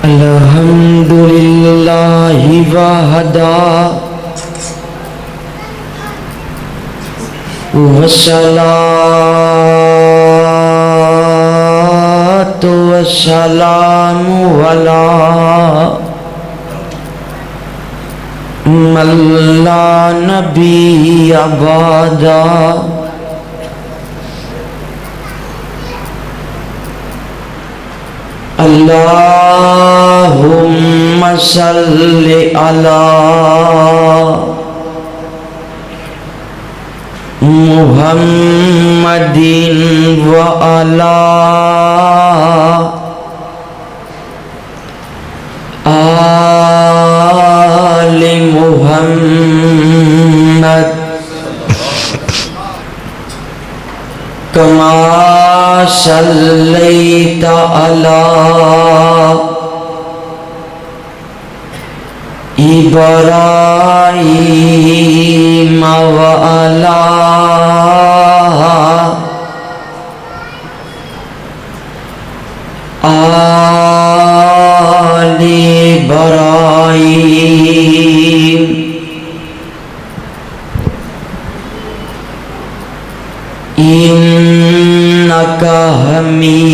الحمد للہ وحدہ والصلاة والسلام علی من لا نبی بعدہ اللہم صلی علی محمد وعلی آل محمد کما صلیت علی ابراہیم وعلی آل ابراہیم انک حمید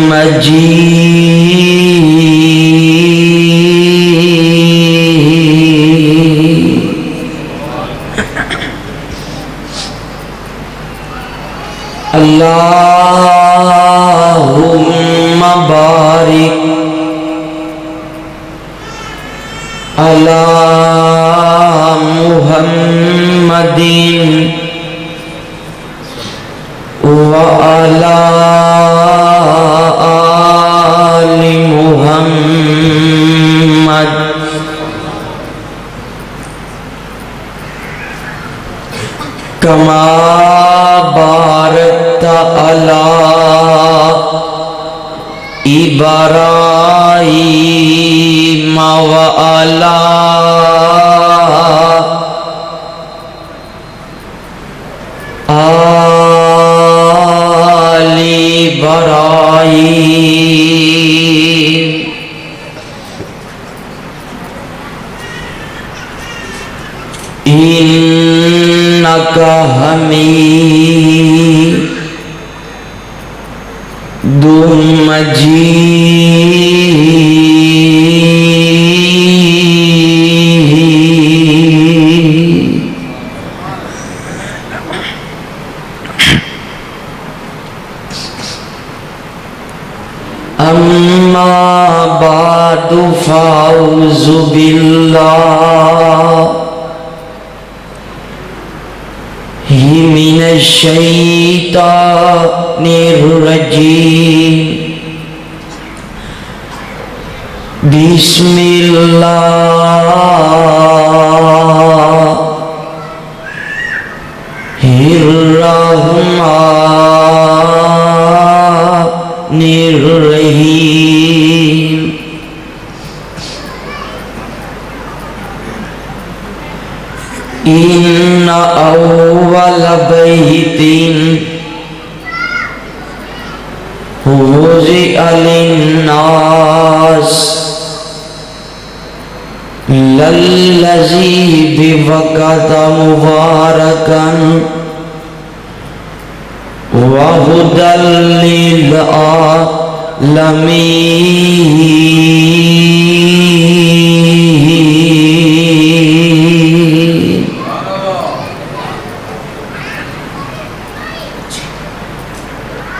مجید اللہم بارک علی محمد وعلی آل محمد کما بارکت علی ابراہیم وعلی آل ابراہیم انک حمید مجید اما بعد فاعوذ باللہ من الشیطان الرجیم بسم اللہ الرحمن الرحیم ان اول بیت وضع للناس للذی ببکۃ مبارکا وہدی للعالمین۔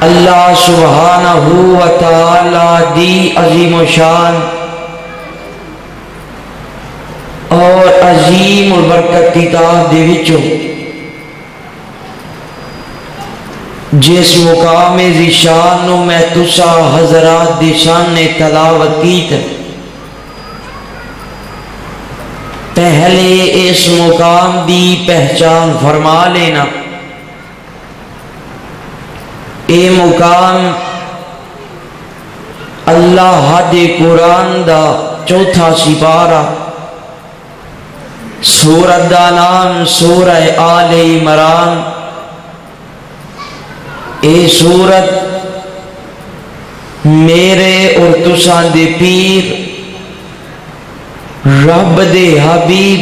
اللہ سبحانہ و تعالی دی عظیم و شان اور عظیم البرکت کتاب دے وچوں جس مقام ذیشان نو میں تسا حضرات دی شان نے تلاوت کیت، پہلے اس مقام دی پہچان فرما لینا۔ اے مقام اللہ دے قرآن دا چوتھا سپارہ، سورت دا نام سورہ آل عمران، اے صورت میرے اور تساں دے پیر رب دے حبیب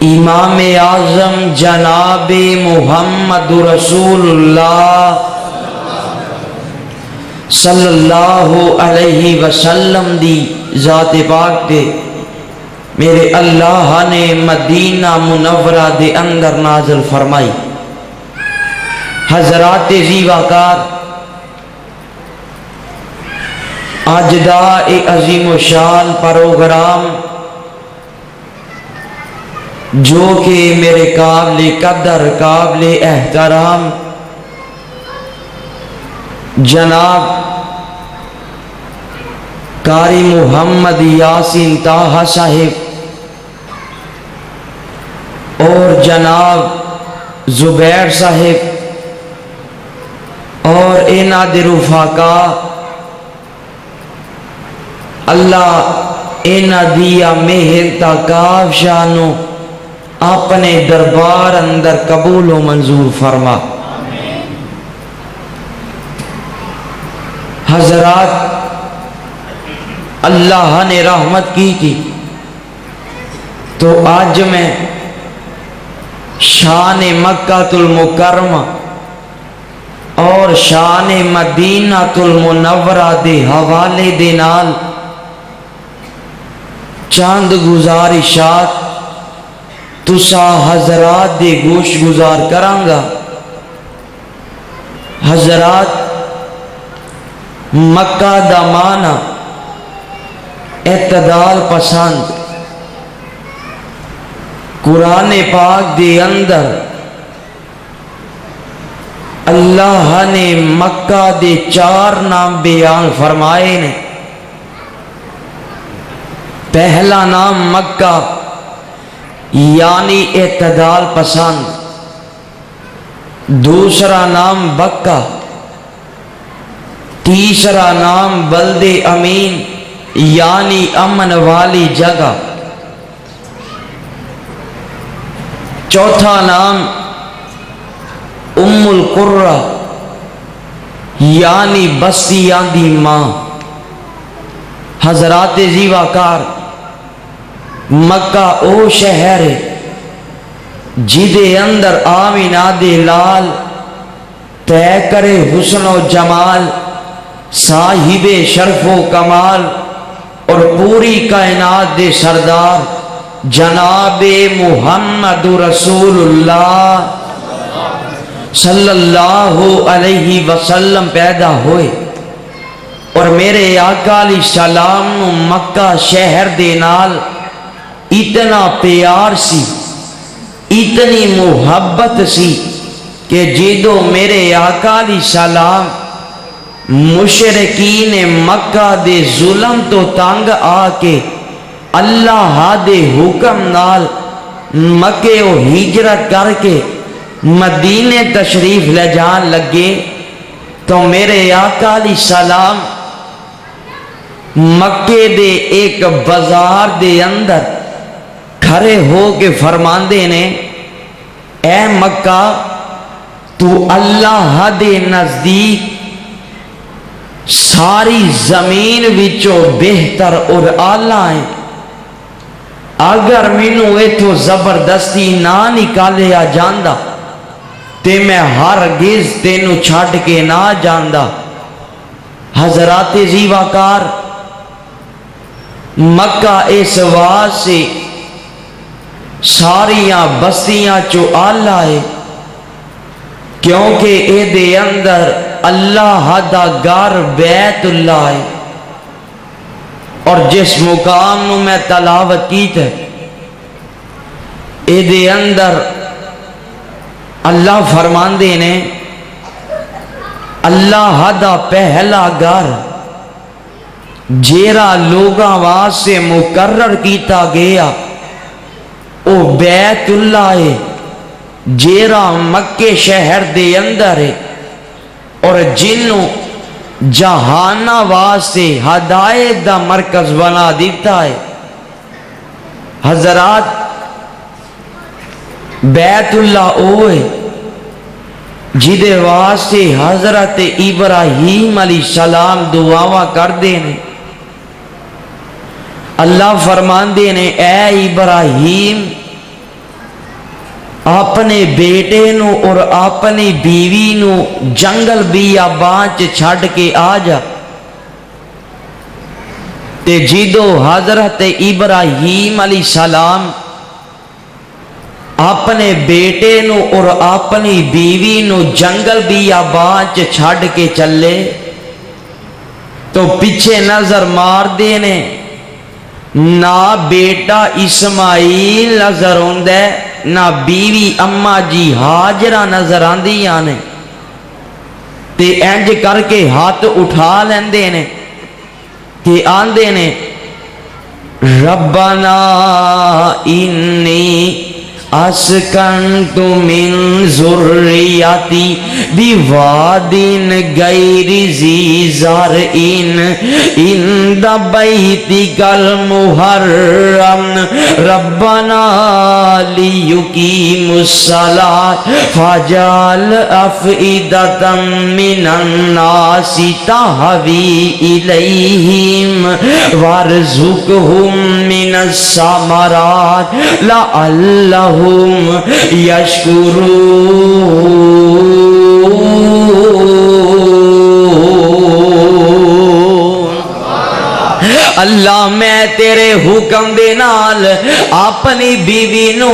امام اعظم جناب محمد رسول اللہ صلی اللہ علیہ وسلم دی ذات پاک دے میرے اللہ نے مدینہ منورہ دے اندر نازل فرمائی۔ حضرات زیوہ آج دا عظیم و شان پروگرام جو کہ میرے قابل قدر قابل احترام جناب قاری محمد یاسین طاہا صاحب اور جناب زبیر صاحب اور اینا دے رفاقہ اللہ اینا دیا مہر تاکاف شانو اپنے دربار اندر قبول و منظور فرما۔ حضرات اللہ نے رحمت کی تو آج میں شان مکہ المکرمہ اور شان مدینہ المنورہ دے حوالے دے نال چاند گزارشات تسا حضرات دے گوش گزار کرانگا۔ حضرات مکہ دا معنی اعتدال پسند، قرآن پاک دے اندر اللہ نے مکہ دے 4 نام بیان فرمائے نے۔ پہلا نام مکہ یعنی اعتدال پسند، دوسرا نام بکہ، تیسرا نام بلد امین یعنی امن والی جگہ، چوتھا نام ام القرہ یعنی بستیاں دی ماں۔ حضرات زیوہ کار مکہ او شہر ہے جدے اندر آمینہ دے لال طے کرے حسن و جمال صاحب شرف و کمال اور پوری کائنات دے سردار جناب محمد رسول اللہ صلی اللہ علیہ وسلم پیدا ہوئے۔ اور میرے آقا علیہ السلام نو مکہ شہر دے نال اتنا پیار سی، اتنی محبت سی کہ جدو میرے آقا علیہ السلام مشرکین مکہ دے ظلم تو تنگ آ کے اللہ دے حکم نال مکے و ہجرت کر کے مدینے تشریف لے جان لگے تو میرے آقا علیہ السلام مکے دے ایک بازار دے اندر کھڑے ہو کے فرماندے نے، اے مکہ تو اللہ دے نزدیک ساری زمین وچوں بہتر اور آلہ ہیں، اگر مینوں ایتھوں زبردستی نہ نکالیا جاندا تے میں ہرگز تینوں چھڈ کے نہ جاندا۔ حضرات زیوہ کار مکہ اس واسطے ساریاں بستیاں چو آلہ ہے کیونکہ اے دے اندر اللہ دا گھر بیت اللہ ہے۔ اور جس مقام نو میں تلاوت کیت ہے اے دے اندر اللہ فرماندے نے اللہ دا پہلا گھر جیرا لوگاں واسطے مقرر کیتا گیا او بیت اللہ ہے جیرا مکے شہر دے اندر ہے اور جنوں جہانہ واسطے ہدایت دا مرکز بنا دیتا ہے۔ حضرات بیت اللہ اوے جدے واسطے حضرت ابراہیم علیہ السلام دعاواں کر دینے اللہ فرماندے نے اے ابراہیم اپنے بیٹے نو اور اپنی بیوی نو جنگل بیابان چ چھڈ کے آ جا تے جدو حضرت ابراہیم علیہ السلام اپنے بیٹے نو اور اپنی بیوی نو جنگل بیابان چ چھڈ کے چلے تو پیچھے نظر مار دینے نہ بیٹا اسماعیل نظر آندا ہے نہ بیوی اما جی ہاجرہ نظر آندیاں نے تے انج کر کے ہاتھ اٹھا لیندے نے تے آندے نے ربنا انی اسکنت من ذریتی بواد غیر ذی زرع عند بیتک المحرم ربنا لیقیموا الصلاۃ فاجعل افئدة من الناس تہوی الیہم وارزقہم من الثمرات لعلہم یشکرون اللہ میں تیرے حکم دے نال اپنی بیوی نو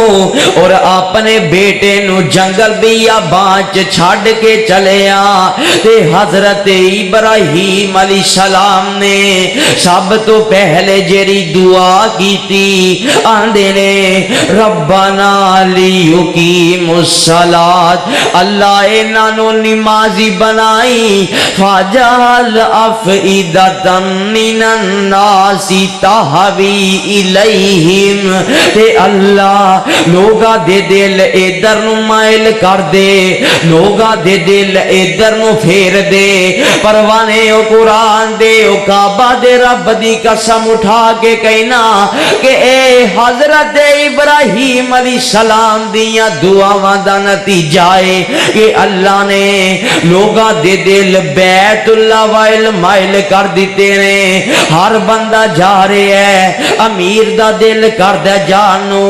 اور اپنے بیٹے نو جنگل بیابان چ چھڈ کے چلیا تے حضرت ابراہیم علیہ السلام نے سب تو پہلے جیڑی دعا کیتی آندے نے ربنا لیقیموا الصلاۃ اللہ انہاں نو نمازی بنائی فاجعل افئدة من الناس تہوی الیہم تے اللہ لوگا دے دل ادھر نو مائل کر دے لوگا دے دل ادھر نو پھیر دے پروانے او قرآن دے او کعبہ دے رب دی قسم اٹھا کے کہنا کہ اے حضرت ابراہیم علیہ السلام دیاں دعاواں دا نتیجہ ہے کہ اللہ نے لوگا دے دل بیت اللہ وائل مائل کر دیتے نے ہر بندہ جا رہے ہے امیر دا دل کردہ جانو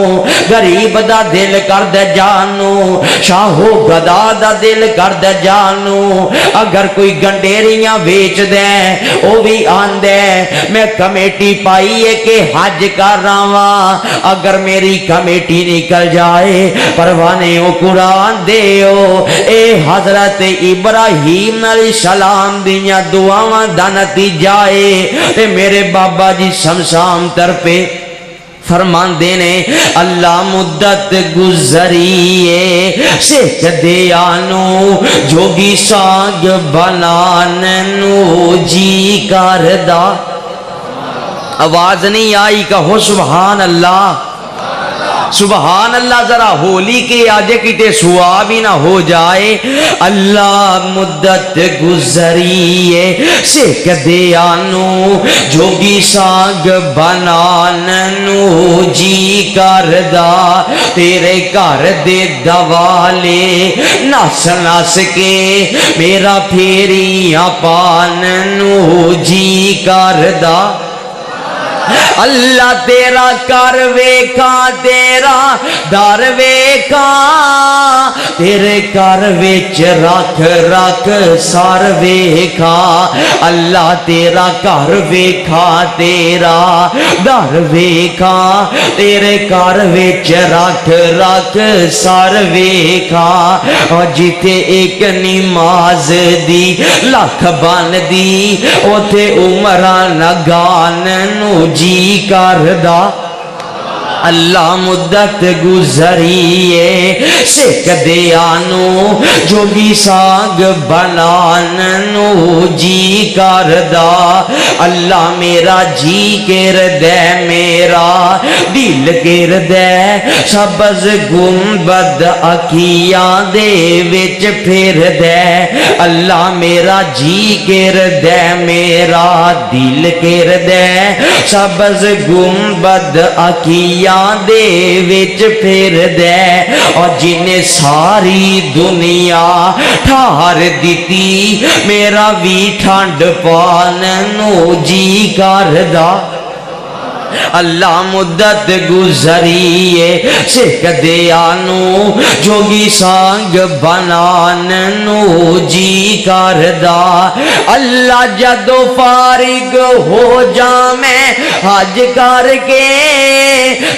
غریب دا دل کردہ جانو شاہو گدا دا دل کردہ جانو اگر کوئی گنڈیریاں بیچ دیں او بھی آندے میں کمیٹی پائی ہے کہ حج کر رہا ہوں اگر میری کمیٹی نکل جائے پروانے او قرآن دے او اے حضرت ابراہیم علیہ السلام دیاں دعاواں دا نتیجہ ہے تے میرے بابا جی شمشام تر پہ فرمان دینے اللہ مدت گزریے سکھ دیانو جوگی ساگ بناننو جی کردہ آواز نہیں آئی کہو سبحان اللہ سبحان اللہ ذرا ہولی کے آجے کتے سواب ہی نہ ہو جائے اللہ مدت گزریے سکھ دیانو جوگی ساگ بناننو جی کردہ تیرے گھر دے دوالے نس نس کے میرا پھیریاں پاننو جی کردہ اللہ تیرا کر ویکھا تیرا در ویکھا تیرے کر وچ رکھ رکھ سر ویکھا اللہ تیرا کر ویکھا تیرا در ویکھا تیرے کر وچ رکھ رکھ سر ویکھا اور جتے ایک نماز دی لکھ بن دی اوتھے عمران گاننو جی کردہ اللہ مدت گزریے سکھ دیانو جوگی ساگ بناننو جی کردہ اللہ میرا جی کردہ میرا دل کردہ سبز گنبد اکھیاں دے وچ پھر دے اللہ میرا جی کردہ میرا دل کردہ سبز گنبد اکھیاں دنیا دے وچ پھر دے اور جنہیں ساری دنیا ٹھار دیتی میرا بھی ٹھنڈ پان نو جی کردا اللہ مدت گزریے سکھ دیانو جوگی سانگ بنان نو جی کردا اللہ جدو فارغ ہو جا میں حج کر کے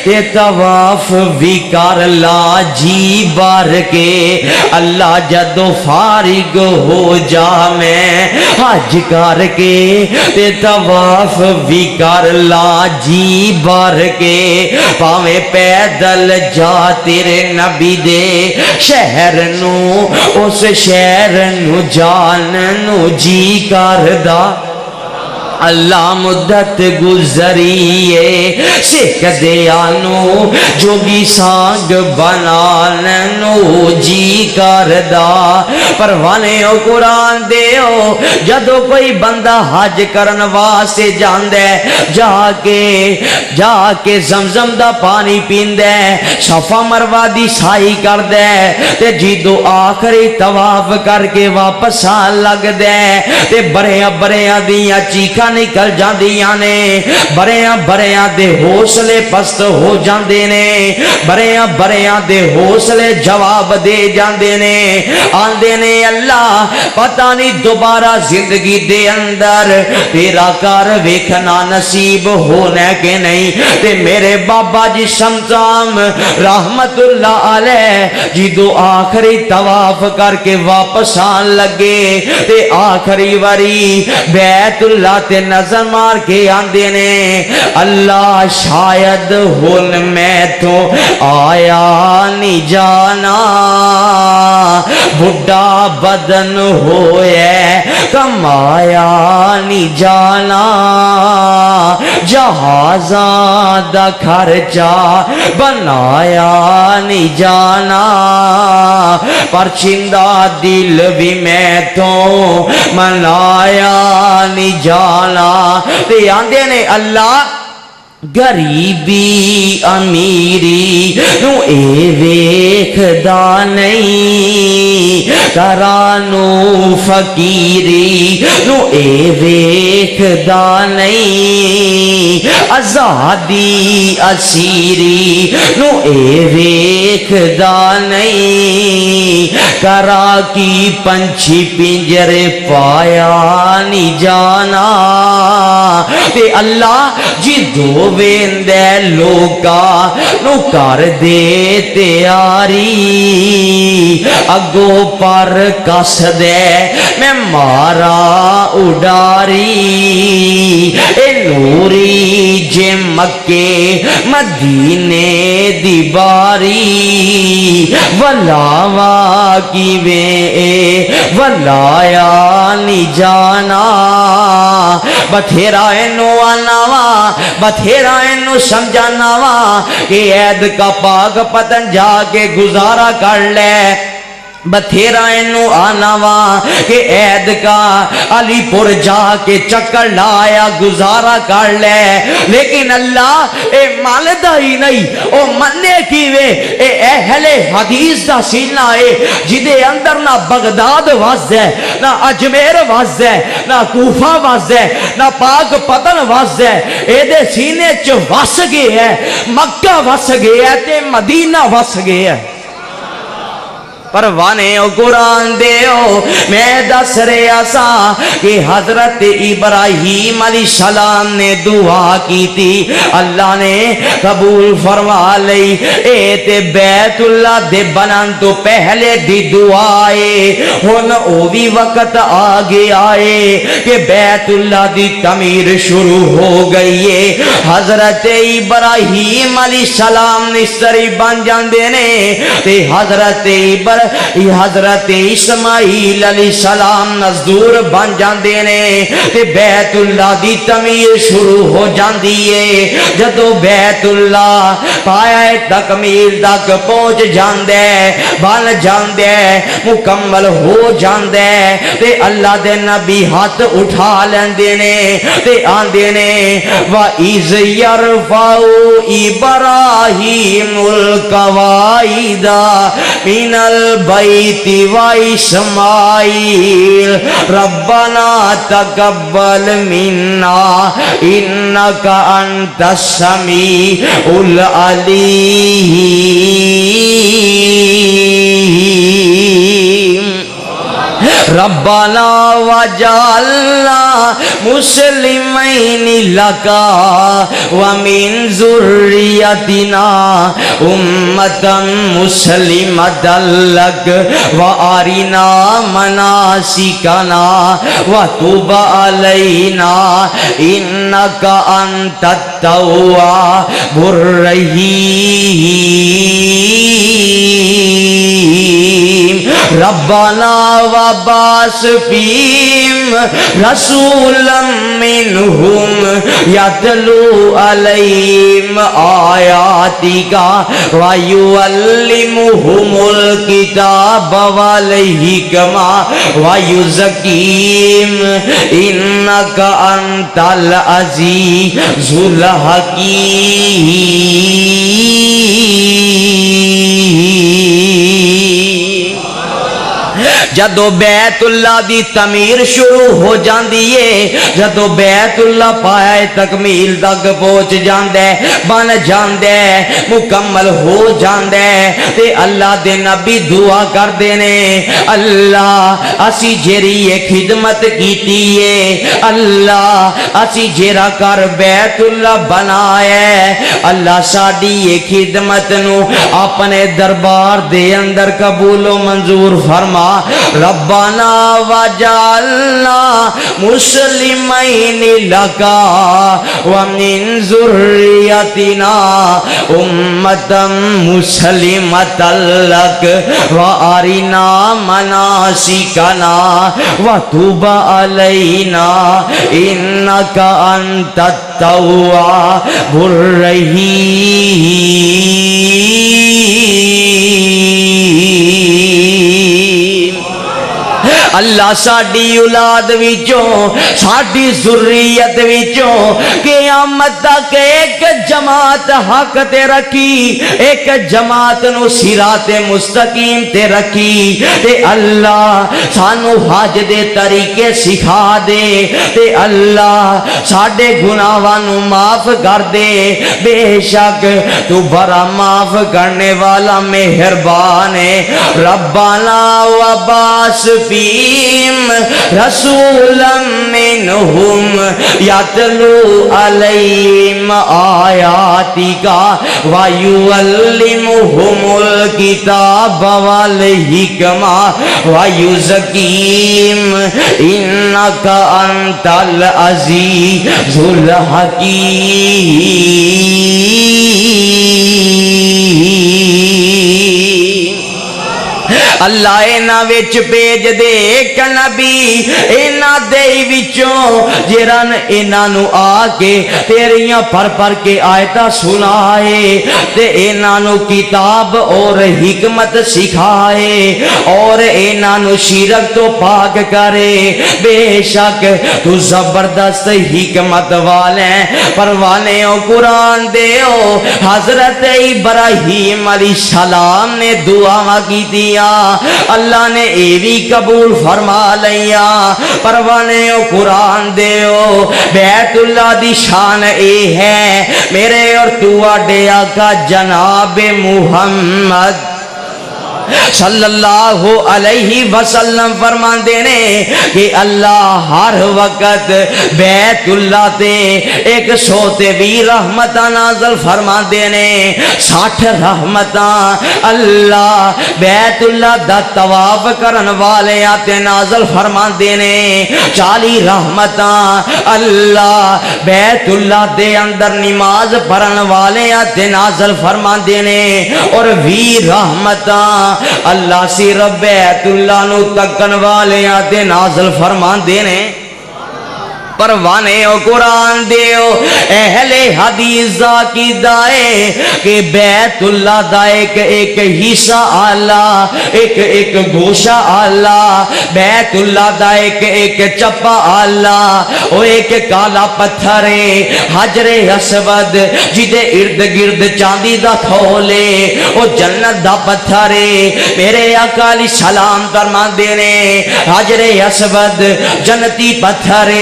تے طواف بھی کر لا جی بار کے اللہ جدو فارغ ہو جا میں حج کر کے تے طواف بھی کر لا جی بار کے پاویں پیدل جا تیرے نبی دے شہر نو اس شہر نو جان نو جی کردا اللہ مدت گزریے سکھ دیانو جوگی سانگ بنان نو جی کردا پروانے او قرآن دیو جدو کوئی بندہ حج کرن واسطے جاندے جا کے زمزم دا پانی پیندے صفا مروہ دی سائی کردے تے جیدو آخری طواف کر کے واپس آن لگ دے تے بریاں دیاں چیکھا نکل جاندیاں نے بریاں دے حوصلے پست ہو جاندے نے بریاں دے حوصلے جواب دے جاندے نے آندے نے اللہ پتہ نہیں دوبارہ زندگی دے اندر تیرا کار ویکھنا نصیب ہونا کہ نہیں تے میرے بابا جی شمسام رحمت اللہ علیہ جدو آخری طواف کر کے واپس آن لگے تے آخری واری بیت اللہ تے نظر مار کے آندے نے اللہ شاید ہن میں تو آیا نہیں جانا بڑھا بدن ہوئے کمایا نہیں جانا جہازاں دا خرچہ بنایا نہیں جانا پرچندہ دل بھی میں تو منایا نہیں جانا تے آندے نے اللہ غریبی امیری نو اے ویکھدا نہیں کرانو فقیری نو اے ویکھدا نہیں آزادی اسیری نو اے ویکھدا نہیں کرا کی پنچھی پنجرے پایا نہیں جانا تے اللہ جی دو ویندے لوکا نو کر دے تیاری اگو پر کس دے میں مارا اڈاری اے نوری جے مکے مدینے دی باری ولاوا کی وے ولایا نہیں جانا بتھیرا اینو آناوا بتھیرا اینو سمجھاناوا کہ عید کا پاک پتن جا کے گزارا کر لے بتھیرا اینو آناوا کہ عید کا علی پور جا کے چکر لایا گزارا کر لے لیکن اللہ اے مالدہ ہی نہیں او مننے کی وے اے اہل حدیث دا سینہ اے جدے اندر نہ بغداد واز ہے نہ اجمیر واز ہے نہ کوفہ واز ہے نہ پاک پتن واز ہے اے دے سینے چ وس گئے ہے مکہ وس گئے ہے تے مدینہ وس گئے ہے پروانے او قرآن دیو میں دس رہا سا کہ حضرت ابراہیم علیہ السلام نے دعا کی تھی اللہ نے قبول فرما لئی اے تے بیت اللہ دے بنان تو پہلے دی دعائے ہن او بھی وقت آگے آئے کہ بیت اللہ دی تعمیر شروع ہو گئی ہے حضرت ابراہیم علیہ السلام نے سری بن جاندے نے تے حضرت ابراہیم حضرت اسماعیل علیہ السلام نزدور بن جاندے نے تے بیت اللہ دی تعمیر شروع ہو جاندی ہے جدو بیت اللہ پایا تکمیل تک پہنچ جاندے بن جاندے مکمل ہو جاندے تے اللہ دے نبی ہاتھ اٹھا لیندے نے تے آندے نے وَإِذْ يَرْفَعُ إِبْرَاهِيمُ الْقَوَاعِدَ مِنَ الْبَيْتِ وَإِسْمَاعِيلُ رَبَّنَا تَقَبَّلْ مِنَّا إِنَّكَ أَنْتَ السَّمِيعُ الْعَلِيمُ ربنا وجعلنا مسلمين لك ومن ذريتنا أمة مسلمة لك وأرنا مناسكنا وتب علينا إنك أنت التواب الرحيم ربنا وبعث فيهم رسولا منهم يتلو عليهم آياتك ويعلمهم الكتاب والحكمة ويزكيهم إنك أنت العزيز الحكيم جدو بیت اللہ دی تعمیر شروع ہو جاندی ہے جدو بیت اللہ پایا تکمیل تک پہنچ جاندے بن جاندے مکمل ہو جاندے تے اللہ دے نبی دعا کر دینے اللہ اسی جیری یہ خدمت کیتی ہے اللہ اسی جیرا کر بیت اللہ بنائے اللہ ساڑی یہ خدمت نو اپنے دربار دے اندر قبول و منظور فرما ربنا وجعلنا مسلمين لك ومن ذريتنا أمة مسلمة لك وأرنا مناسكنا وتب علينا إنك أنت التواب الرحيم اللہ ساڑی اولاد وچوں ساڑی ذریت وچوں قیامت تک ایک جماعت حق تے رکھی ایک جماعت نو صراط مستقیم تے رکھی تے اللہ سانو حج دے طریقے سکھا دے تے اللہ ساڑے گناہاں نو معاف کر دے بے شک تو بڑا معاف کرنے والا مہربان ہے ربنا وبعث فيهم رسولا منهم يتلو عليهم آياتك ويعلمهم الكتاب والحكمة ويزكيهم إنك أنت العزيز الحكيم اللہ اینا وچ بیج دے ایک نبی اینا دے وچوں جران اینا نو آکے تیریاں پر کے آیتہ سنائے تے اینا نو کتاب اور حکمت سکھائے اور اینا نو شرک تو پاک کرے بے شک تو زبردست حکمت والے پروانے او قرآن دے او حضرت ابراہیم علیہ السلام نے دعا کی دیا اللہ نے ایوی قبول فرما لیا پروانے او قرآن دے او بیت اللہ دی شان اے ہے میرے اور تو آڈے آقا جناب محمد صلی اللہ علیہ وسلم فرمان دینے کہ اللہ ہر وقت بیت اللہ تے 120 رحمتاں نازل فرمان دینے 60 رحمتاں اللہ بیت اللہ دا طواف کرن والے آتے نازل فرمان دینے 40 رحمتاں اللہ بیت اللہ دے اندر نماز پڑھن والے آتے نازل فرمان دینے اور 20 رحمتاں اللہ صرف بیت اللہ نو تکن والیاں تے نازل فرمان دینے پروانے او قرآن دیو اہل حدیث کی دائے کہ بیت اللہ دا ایک حصہ آلہ ایک گوشہ آلہ بیت اللہ دا ایک چپا آلہ او ایک کالا پتھر حجر اسود جدے ارد گرد چاندی دا کھولے او جنت دا پتھر میرے آقا علیہ السلام فرمان دینے حجر اسود جنتی پتھر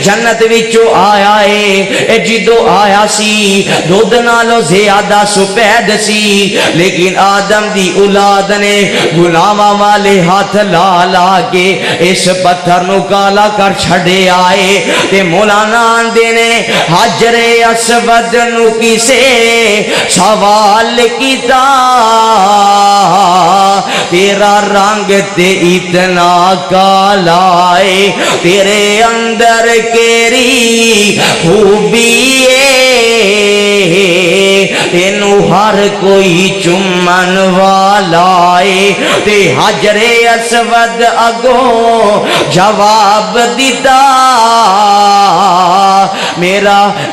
جنت وچو آیا ہے جدو آیا سی دودھ نالو زیادہ سپید سی لیکن آدم دی اولاد نے گناہاں والے ہاتھ لا لا کے اس پتھر نو کالا کر چھڑے آئے تے مولانا دینے حجر اسود نو کسے سوال کیتا تیرا رنگ تے اتنا کالا ہے تیرے اندر کیری خوبی تینو ہر کوئی چمن والا تے حجر اسود اگو جواب دیتا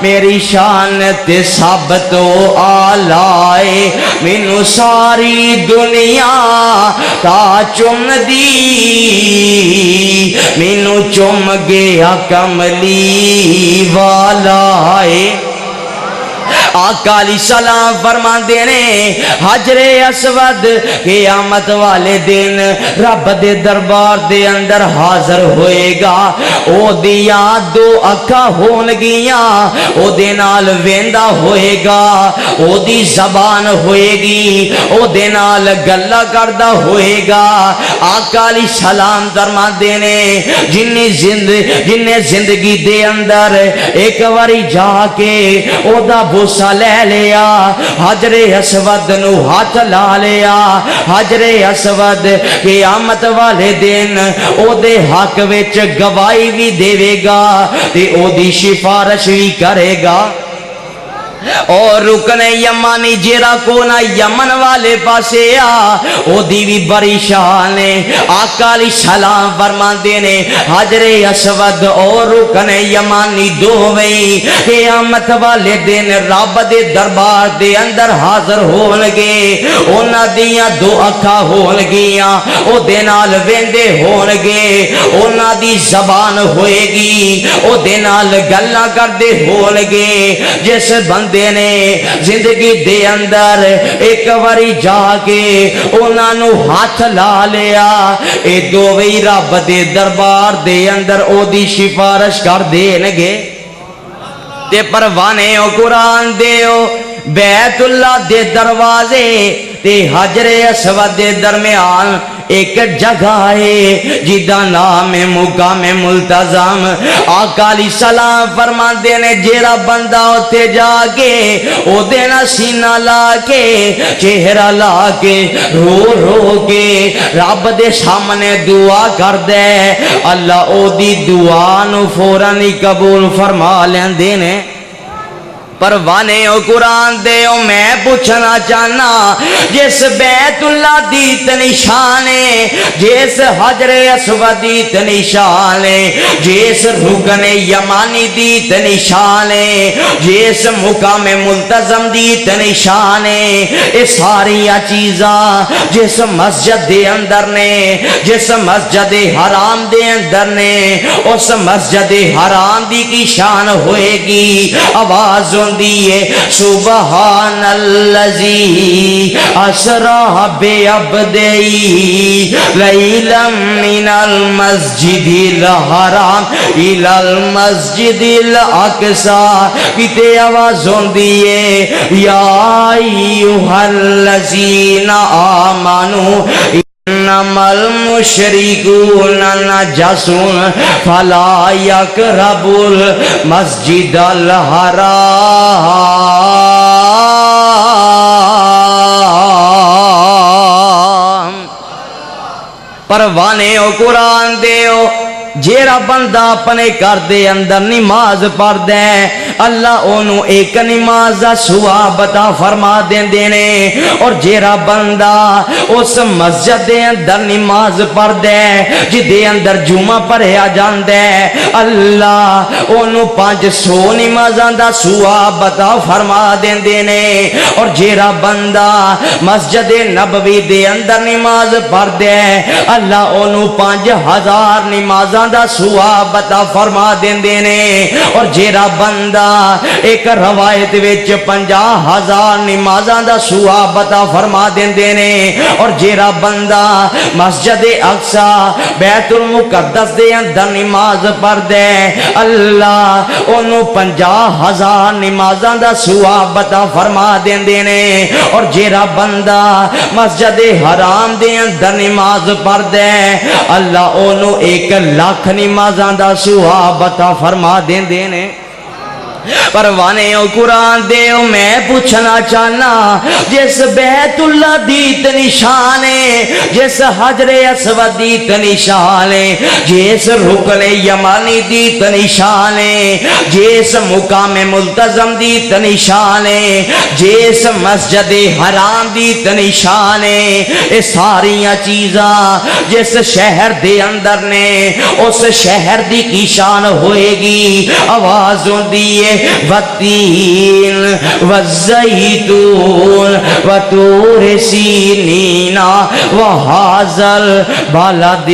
میری شان تے سب تو آلائے مینو ساری دنیا تا چم دی مینو چم گیا کملی والا ہے آقا علیہ السلام فرمان دینے حجر اسود قیامت والے دن رب دے دربار دے اندر حاضر ہوئے گا او دیا دو اکھا ہون گیاں او دے نال ویندا ہوئے گا او دی زبان ہوئے گی او دے نال گلہ کردہ ہوئے گا آقا علیہ السلام فرمان دینے جن زندگی دے اندر ایک واری جا کے او دا بوسا لے لیا حجر اسود نو ہاتھ لا لیا حجر اسود قیامت والے دن او دے حق وچ گواہی بھی دے گا تے او دی سفارش بھی کرے گا اور رکن یمانی جیرا کونا یمن والے پاسے او دی بھی بڑی شان ہے آقا علیہ السلام فرمان دینے حجر اسود اور رکن یمانی دو وئی قیامت والے دن رب دے دربار دے اندر حاضر ہون گے اونا دیاں دو اکھا ہون گیاں او دے نال ویندے ہون گے اونا دی زبان ہوئے گی او دے نال گلاں کردے ہون گے جس بندے نے زندگی دے اندر ایک واری جا کے انہاں نو ہاتھ لا لیا اے دو وی رب دے دربار دے اندر او دی سفارش کر دینگے تے پروانے او قرآن دیو بیت اللہ دے دروازے تے حجر اسود دے درمیان ایک جگہ ہے جدا نام مقام ملتزم آقا علیہ السلام فرمان دینے جیرا بندہ ہوتے جا کے او دینا سینہ لا کے چہرہ لا کے رو رو کے رب دے سامنے دعا کر دے اللہ او دی دعا نو فوراً قبول فرما لین دینے پروانے او قرآن دے او میں پوچھنا چاہنا جس بیت اللہ دیت نشانے جس حجر اسود دیت نشانے جس رکن یمانی دیت نشانے جس مقام ملتزم دیت نشانے اے ساری چیزاں جس مسجد دے اندر نے جس مسجد حرام دے اندر نے اس مسجد حرام دی کی شان ہوئے گی آواز دیئے سبحان اللذی اسرا بعبدی لیلا من المسجد الحرام الى المسجد الاقصى کتے آوازوں دیئے یا ایوہا اللذین آمنوا انما المشرکون نجس فلا یقربوا المسجد الحرام پروانے او قرآن دیو جیرا بندہ اپنے گھر دے اندر نماز پڑھ دے اللہ انہوں ایک نماز دا ثواب عطا فرما دیندے نے اور جیڑا بندہ اس مسجد دے اندر نماز پڑھ دے جدے اندر جمعہ پڑھیا جاندے اللہ انہوں 500 نمازاں دا ثواب عطا فرما دیندے نے اور جیڑا بندہ مسجد نبوی دے اندر نماز پڑھ دے اللہ انہوں 5000 نمازاں دا ثواب عطا فرما دیندے نے اور جیڑا بندہ ایک روایت وچ 50,000 نمازاں دا ثواب عطا فرما دیندے نے اور جیڑا بندہ مسجد اقصی بیت المقدس دے اندر نماز پڑھ دے اللہ انہوں 50,000 نمازاں دا ثواب عطا فرما دیندے نے اور جیڑا بندہ مسجد حرام دے اندر نماز پڑھ دے اللہ انہوں 1,00,000 نمازاں دا ثواب عطا فرما دیندے نے پروانے او قرآن دے میں پوچھنا چاہنا جس بیت اللہ دیت نشانے جس حجر اسود دیت نشانے جس رکن یمانی دیت نشانے جس مقام ملتزم دیت نشانے جس مسجد حرام دیت نشانے اے ساریاں چیزاں جس شہر دے اندر نے اس شہر دی کی شان ہوئے گی آوازوں دیئے والتین والزیتون وطور سینین وہذا البلد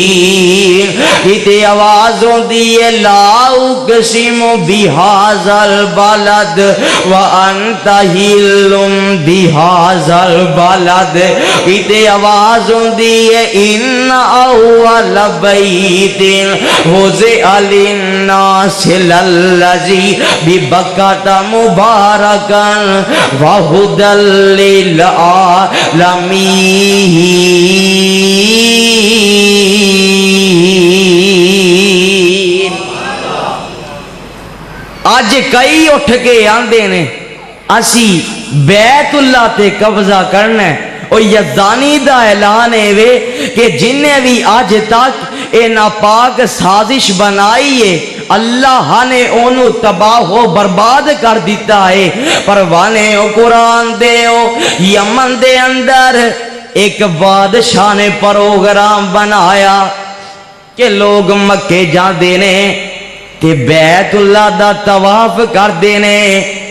الامین کتے آوازوں دیئے لا اقسم بہذا البلد وانت حل بہذا البلد کتے آوازوں دیئے ان اول بیت وضع للناس للذی ببکۃ مبارکا وہدی للعالمین آج کئی اٹھ کے آندے نے اسی بیت اللہ تے قبضہ کرنا ہے اور یزدانی دا اعلان ہے وے کہ جنہیں بھی آج تک اے ناپاک سازش بنائی ہے اللہ نے انہوں تباہ و برباد کر دیتا ہے پروانے او قرآن دے او یمن دے اندر ایک بادشاہ نے پروگرام بنایا کہ لوگ مکے جا دینے تے بیت اللہ دا طواف کر دینے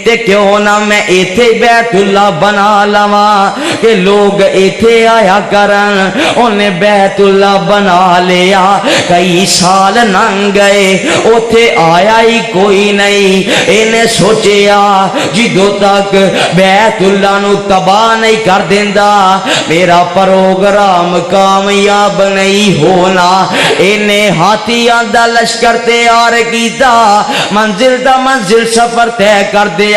تے کیوں نہ میں ایتھے بیت اللہ بنا لواں کہ لوگ ایتھے آیا کرن انہیں بیت اللہ بنا لیا کئی سال ننگ گئے اوتھے آیا ہی کوئی نہیں انہیں سوچیا جدو تک بیت اللہ نو تباہ نہیں کر دیندہ میرا پروگرام کامیاب نہیں ہونا انہیں ہاتھیاں دا لشکر تیار کیتا منزل دا منزل سفر طے کر دیا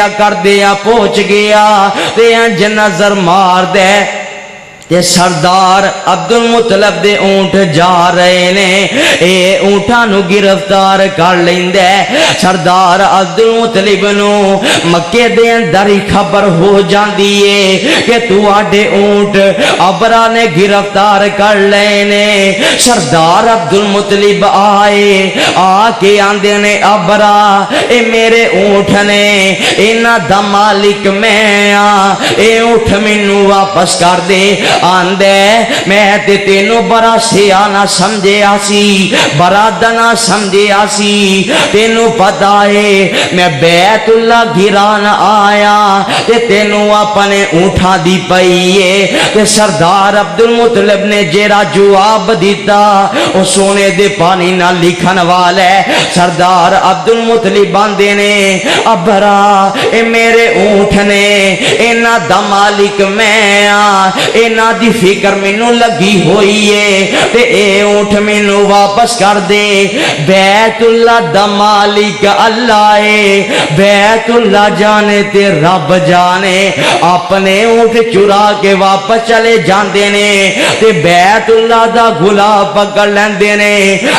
پہنچ گیا تے انج نظر مار دے تے سردار عبدالمطلب دے اونٹ جا رہے نے اے اونٹاں نو گرفتار کر لیندے سردار عبدالمطلب نو مکے دے اندر ہی خبر ہو جاندی ہے کہ تو آڈے اونٹ ابرا نے گرفتار کر لینے سردار عبدالمطلب آئے آکے آندے نے ابرا اے میرے اونٹ نے اینا دا مالک میں اے اونٹ منو واپس کر دے آندے میں تے تینوں برا سیانا سمجھے آسی برادنا سمجھے آسی تینوں پتا ہے میں بیت اللہ گھران آیا تے تینوں اپنے اونٹھا دی پئیے تے سردار عبدالمطلب نے جیرا جواب دیتا او سونے دے پانی نہ لکھن والے سردار عبدالمطلب باندے نے ابرا اے میرے اونٹ نے اینا دا مالک میں اینا دی فکر منو لگی ہوئی ہے تے اے اونٹ منو واپس کر دے بیت اللہ دا مالک اللہ ہے بیت اللہ جانے تے رب جانے اپنے اونٹ چرا کے واپس چلے جاندے نے تے بیت اللہ دا گلا پکڑ لیندے نے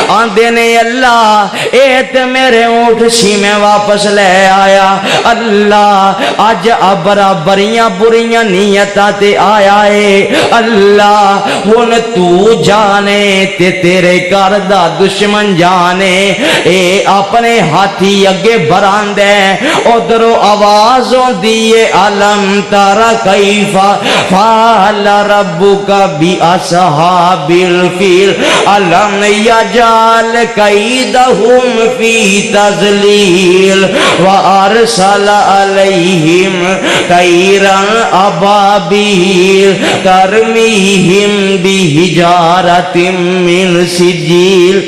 آندے نے اللہ اے تے میرے اونٹ سی میں واپس لے آیا اللہ آج ابرا بریاں بریاں نیتاں تے آیا ہے اللہ ہن تو جانے تے تیرے گھر دا دشمن جانے، اے اپنے ہاتھی اگے براندے، ادھروں آواز ہوندی ہے علم ترى کیف فعل ربک باصحاب الفیل علم یجعل کیدہم فی تضلیل وارسل علیہم طیرا ابابیل ترمیہم بحجارۃ من سجیل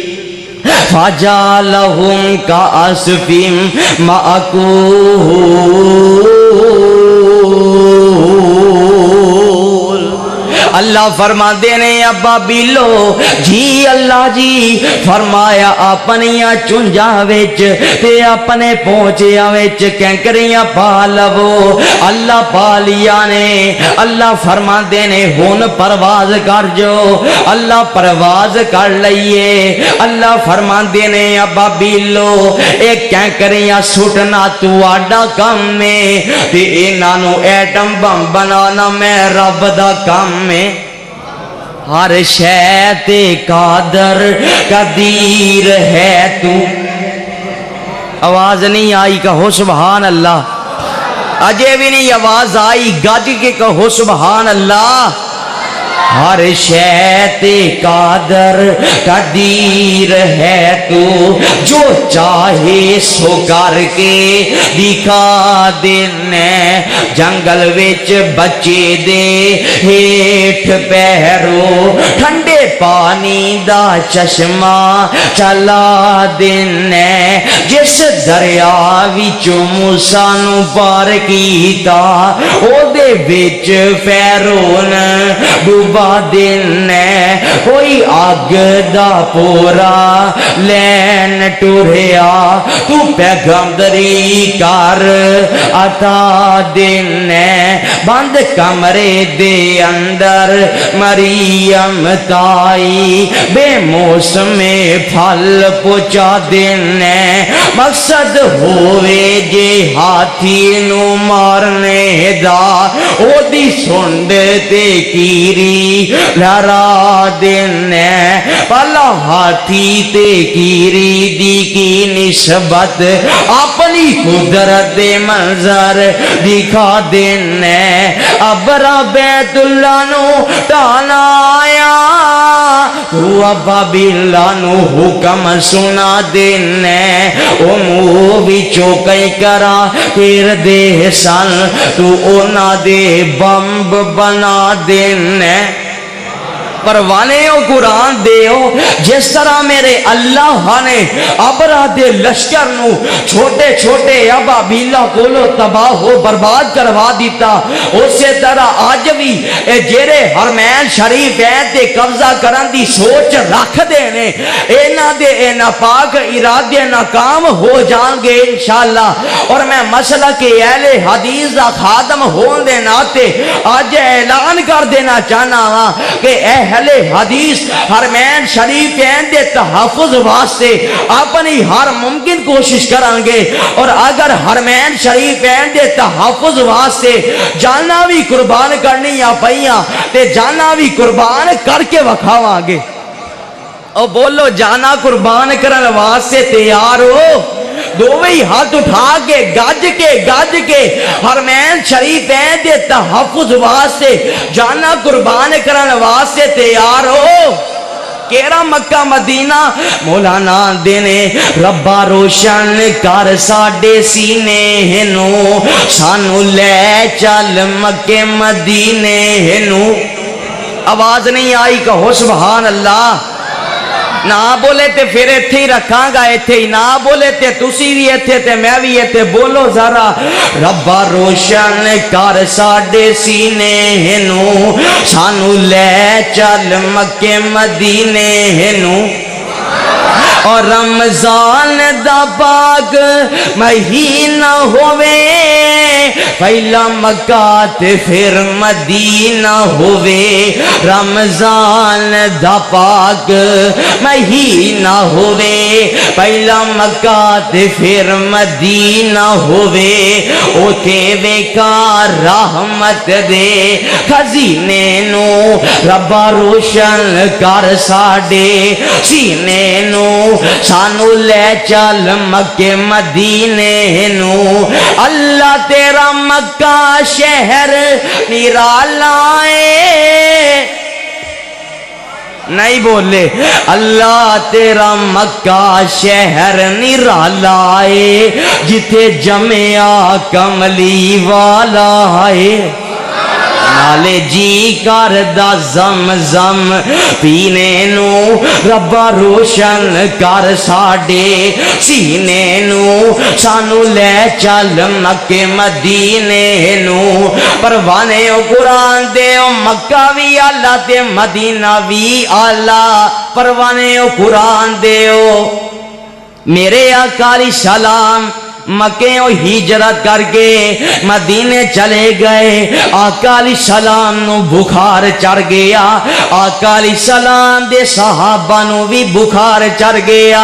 فجعلہم کعصف مأکول۔ اللہ فرما دینے ابابیلو جی اللہ جی فرمایا اپنیاں چنجاں وچ تے اپنے پہنچیاں وچ کینکریاں پا لو، اللہ پا لیا نے۔ اللہ فرما دینے ہن پرواز کر جو، اللہ پرواز کر لئیے۔ اللہ فرما دینے ابابیلو اے کینکریاں سٹنا تواڈا کم میں تے انہاں نو ایٹم بم بنانا میں رب دا کم میں۔ ہر شے تے قادر قدیر ہے تو۔ آواز نہیں آئی کہو سبحان اللہ، اجے بھی نہیں آواز آئی گج کے کہو سبحان اللہ۔ ہر شے تے قادر قدیر ہے تو، جو چاہے سو کر کے دکھا دینے، جنگل وچ بچے دے ہیٹھ پیرو ٹھنڈے پانی دا چشمہ چلا دینے، جس دریا وچوں موسیٰ نو پار کیتا او دے وچ فرعون ڈوبا دینے، کوئی آگ دا پورا لین ٹوریا تو پیغمبری کر عطا دینے، بند کمرے دے اندر مریم تائی بے موسم پھل پہنچا دینے، مقصد ہوئے جے ہاتھی نو مارنے دا او دی سنڈ تے کیری لہرا دینے، پہلا ہاتھی تے کیری دی کی نسبت اپنی قدرت منظر دکھا دینے، ابرا بیت اللہ نو ٹانا آیا تو ابابیلہ نو حکم سنا دینے، او منہ وچوں کئی کرا پھر دے سن تو اونا دے بمب بنا دینے۔ پروانے ہو قرآن دے ہو، جس طرح میرے اللہ نے ابرہ دے لشکر نو چھوٹے چھوٹے ابابیلہ کولو تباہ ہو برباد کروا دیتا، اسی طرح آج بھی جیرے حرمین شریفین تے قبضہ کرن دی سوچ رکھ دینے، اینا دے اینا پاک ارادے ناکام ہو جان گے انشاءاللہ۔ اور میں مسئلہ کے اہل حدیث دا خادم ہون دے ناتے آج اعلان کر دینا چاہنا ہاں کہ اہل حدیث حرمین شریفین دے تحفظ واسطے اپنی ہر ممکن کوشش کریں گے، اور اگر حرمین شریفین دے تحفظ واسطے جانا بھی قربان کرنی یا پئیاں تے جانا بھی قربان کر کے وکھاواں گے۔ او بولو جانا قربان کرن واسطے تیار ہو؟ دوویں ہاتھ اٹھا کے گج کے حرمین شریفین دے تحفظ واسطے جانا قربان کرن واسطے تیار ہو؟ کیرا مکہ مدینہ مولانا دینے ربا روشن کر ساڈے سینے نو، سانو لے چل مکہ مدینے نو۔ آواز نہیں آئی کہو سبحان اللہ۔ نہ بولے تے پھر ایتھے ہی رکھاں گا، ایتھے ہی نہ بولے تے تسی بھی ایتھے تے میں بھی ایتھے، بولو ذرا ربا روشن کر ساڈے سینے نو، سانو لے چل مکے مدینے نو، اور رمضان دا پاک مہینہ ہووے پہلا مکہ تے پھر مدینہ ہووے رمضان دا پاک مہینہ ہووے پہلا مکہ تے پھر مدینہ ہووے اوتے ویکا رحمت دے خزینے نو ربا روشن کر ساڈے سینے نو سانو لے چل مکے مدینے نو اللہ تیرا مکہ شہر نرالا ہے نہیں بولے اللہ تیرا مکہ شہر نرالا ہے جتے جمعہ کملی والا ہے نالے جی کردہ زمزم پینے نو ربا روشن کر ساڈے سینے نو سانو لے چل مکے مدینے نو پروانے او قرآن دے او مکہ وی آلہ تے مدینہ وی آلہ پروانے او قرآن دے او میرے آقا علیہ السلام مکے و ہجرت کر کے مدینے چلے گئے آقا علیہ السلام نو بخار چڑھ گیا آقا علیہ السلام دے صحابہ نو بھی بخار چڑھ گیا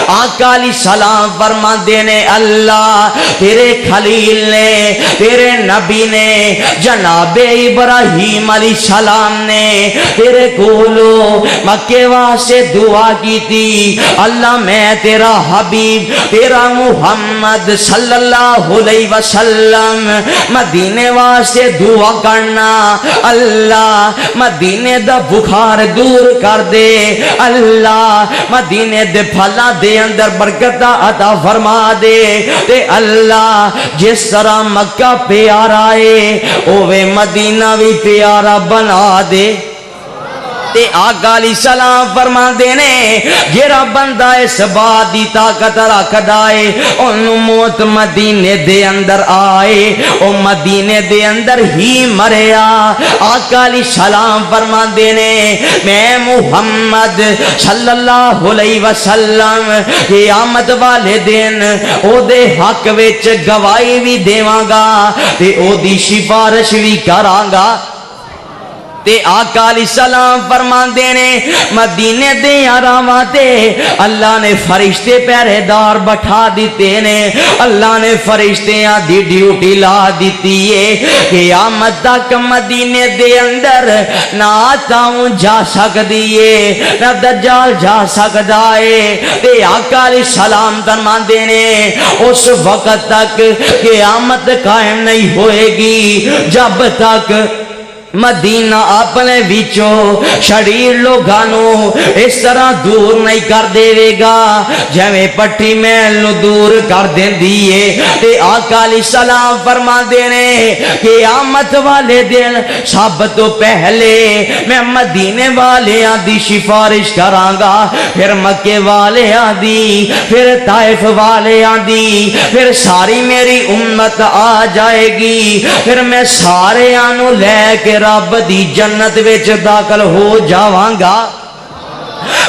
آقا علیہ السلام فرماندے نے اللہ تیرے خلیل نے تیرے نبی نے جناب ابراہیم علیہ السلام نے تیرے کولو مکے واسطے دعا کی تھی اللہ میں تیرا حبیب تیرا محمد صلی اللہ علیہ وسلم مدینے واسطے دعا کرنا اللہ مدینے دا بخار دور کر دے اللہ مدینے دے پھلا دے اندر برکت عطا فرما دے تے اللہ جس طرح مکہ پیارا ہے اوے مدینہ بھی پیارا بنا دے تے آقا علیہ السلام فرما دینے جیرا بندہ اس بات دی طاقت رکھ دائے انہوں موت مدینے دے اندر آئے او مدینے دے اندر ہی مریا آقا علیہ السلام فرما دینے میں محمد صلی اللہ علیہ وسلم قیامت والے دن او دے حق وچ گواہی بھی دیواں گا تے او دی سفارش بھی کراں گا تے آقا علیہ السلام فرمان دینے مدینے دے آراما تے اللہ نے فرشتے پہرے دار بٹھا دیتے نے اللہ نے فرشتیاں دی ڈیوٹی لا دیتی ہے قیامت تک مدینے دے اندر نہ آتاؤں جا سکدیے نہ دجال جا سکدائے تے آقا علیہ السلام فرمان دینے اس وقت تک قیامت قائم نہیں ہوئے گی جب تک مدینہ اپنے وچوں شریر لوگانوں اس طرح دور نہیں کر دے گا جویں پٹی میل نو دور کر دین دیئے تے آقا علیہ السلام فرما دینے قیامت والے دن سب تو پہلے میں مدینے والیاں دی سفارش کراں گا پھر مکے والیاں دی پھر طائف والیاں دی پھر ساری میری امت آ جائے گی پھر میں سارے آنو لے کے رب دی جنت وچ داخل ہو جاواں گا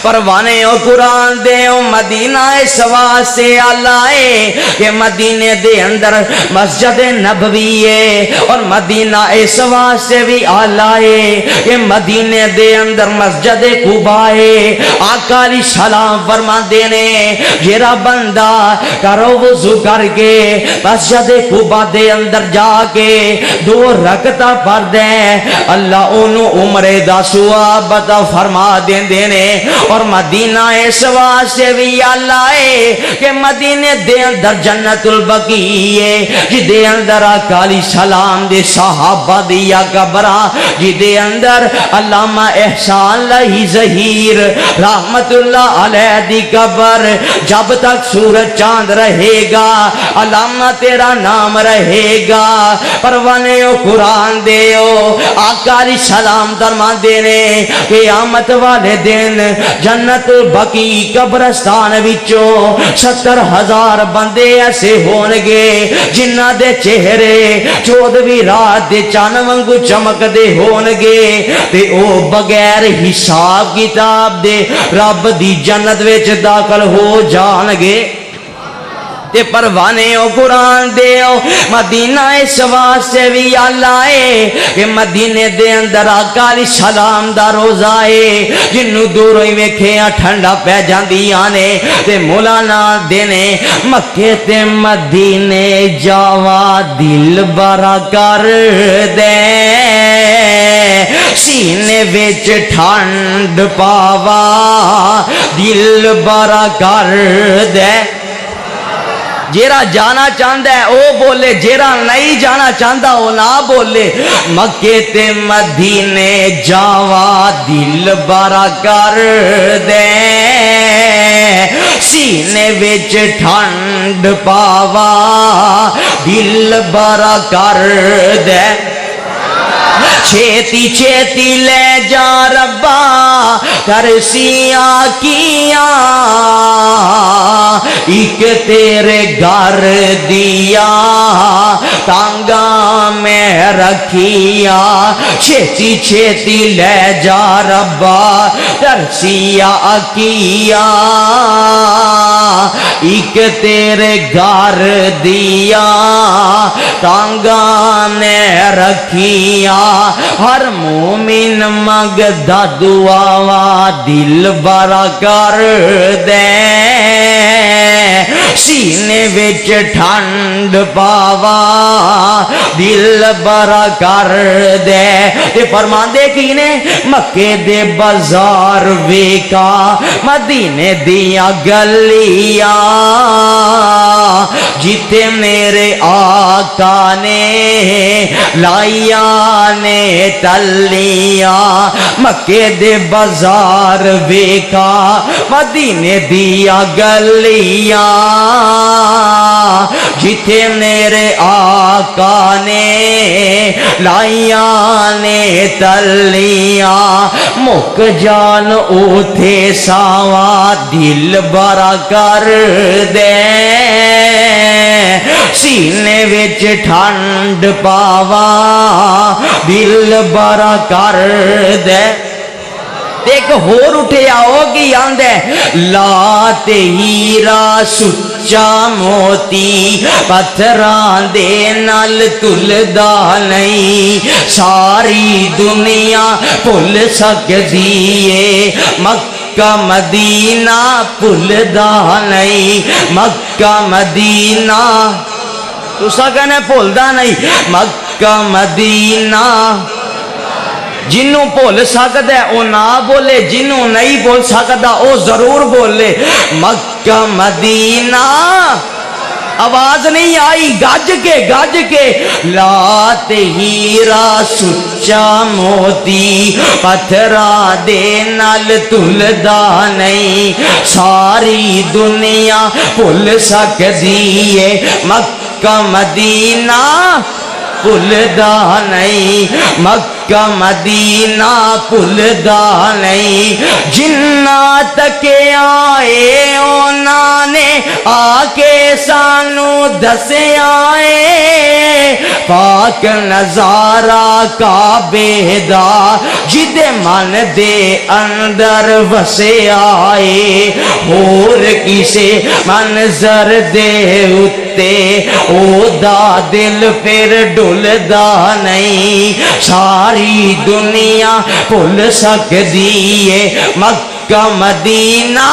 پروانے او قرآن دے او مدینہ اس واسطے آلائے کہ مدینے دے اندر مسجد نبوی ہے اور مدینہ اس واسطے بھی آلائے کہ مدینے دے اندر مسجد قباء ہے آقا علیہ السلام فرما دینے جیرا بندہ کرو وضو کر کے مسجد قباء دے اندر جا کے 2 رکعتاں پڑھ دے اللہ انہوں عمرے دا ثواب عطا فرما دینے اور مدینہ اس واسطے بھی اللہ ہے کہ مدینے دے اندر جنت البقیع ہے جدے اندر آقا علیہ السلام دے صحابہ دیا قبرہ جدے اندر علامہ احسان لہی ظہیر رحمت اللہ علیہ دی قبر جب تک سورج چاند رہے گا علامہ تیرا نام رہے گا پروانے و قرآن دے آقا علیہ السلام درمان دینے قیامت والے دن جنت بقی قبرستان وچوں 70,000 بندے ایسے ہونگے جنہ دے چہرے 14ویں رات دے چان وانگو چمک دے ہونگے تے او بغیر حساب کتاب دے رب دی جنت وچ داخل ہو جانگے تے پروانے او قرآن دے او مدینہ اس واسطے بھی اللہ ہے کہ مدینے دے اندر آقا علیہ السلام دا روزہ ہے جنوں دوروں ہی ویکھیاں ٹھنڈا پہ جاندیاں نے تے مولانا دینے مکے تے مدینے جاوا دل برا کر دے سینے وچ ٹھنڈ پاوا دل برا کر دے جیرا جانا چاہتا ہے او بولے جیرا نہیں جانا چاہتا او نہ بولے مکے تے مدینے جاوا دل برا کر دے سینے وچ ٹھنڈ پاوا دل برا کر دے چھیتی چھیتی لے جا ربا ترسیاں کیاں ایک تیرے گھر دیا تانگا میں رکھیا چھیتی چھیتی لے جا ربا ترسیاں کیاں ایک تیرے گھر دیا تانگا میں رکھیا ہر مومن مانگدا دعا دل برا کر دے سینے وچ ٹھنڈ پاوا دل برا کر دے تے فرماندے کی نے مکے دے بازار ویکا مدینے دیا گلیاں جیتے میرے آقا نے لائیاں نے تلیاں مکے دے بازار ویکا مدینے دیا گلیاں جیتے میرے آقا نے لائیاں نے تلیاں مک جان اوتھے ساوا دل برا کر دے سینے وچ ٹھنڈ پاوا دل برا کر دے ایک ہور اٹھے آؤ کی آندے لات ہیرا سچا موتی پتھران دے نال تلدا نہیں ساری دنیا پل سکدیے مکہ مدینہ پلدا نہیں مکہ مدینہ تو سکنے پلدا نہیں مکہ مدینہ جنوں بول سکتا ہے وہ نہ بولے جنوں نہیں بول سکتا وہ ضرور بولے مکہ مدینہ آواز نہیں آئی گج کے لات ہیرا سچا موتی پتھرا دے نال تلدا نہیں ساری دنیا بھول سکدی ہے مکہ مدینہ بھولدا نہیں مکہ مدینہ بھولدا نہیں جنہ تک آئے انہاں نے آکے سانو دسے آئے پاک نظارہ کعبے دا جدے من دے اندر وسے آئے اور کسے منظر دے اتے او دا دل پھر ڈلدا نہیں ساری دنیا بھول سکدی ہے مکہ مدینہ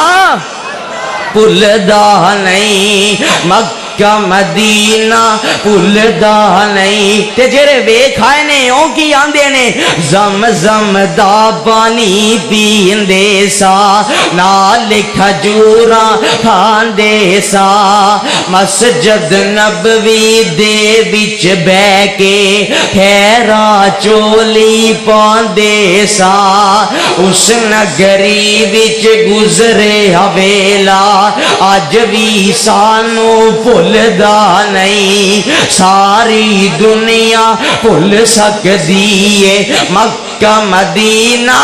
بھولدا نہیں مکہ مدینہ بھولدا نہیں تے جڑے ویکھ آئے نے او کی آندے نے زمزم دا پانی پیندے سا نال کھجوراں کھاندے سا مسجد نبوی دے وچ بیٹھ کے خیرا چولی پاندے سا اس نگری وچ گزرے ویلا اج وی سانو بھولدا نہیں ساری دنیا بھول سکدی ہے مکہ مدینہ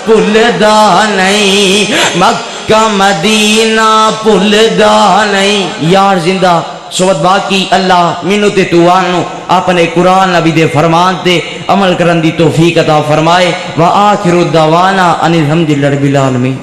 بھلدا نہیں، مکہ مدینہ بھلدا نہیں۔ یار زندہ صحبت باقی اللہ مینوں تے توانو اپنے قرآن نبی دے فرمان تے عمل کرن دی توفیق عطا فرمائے۔ وآخر الدعوانا ان الحمد للہ رب العالمین۔